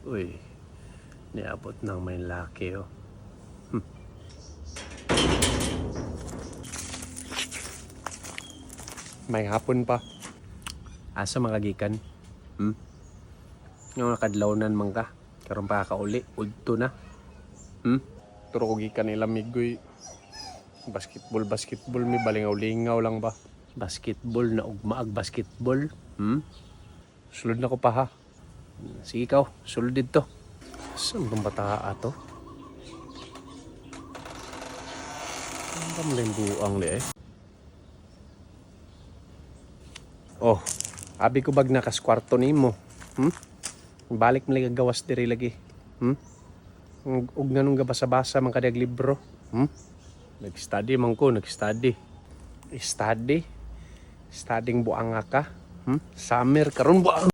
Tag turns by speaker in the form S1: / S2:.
S1: Uy, niabot ng may laki oh. May hapon pa. Asa makagikan? Yung nakadlawnan man ka. Karon pa kauli, udto na. Turo ko gikan nila migoy. Basketball may balingaw-lingaw lang ba? Basketball na ugmaag basketball. Sulod na ko pa ha. Sige ikaw, sulod dito. Saan bang bata ato? Ang daming buang li eh. Oh, abi ko bag nakas kwarto nimo. Balik mo lang gawas diri lagi. Ug nganong gabasa-basa man kadag libro. Nag-study man ko, nag-study. Studying buang ka. Summer karon buang.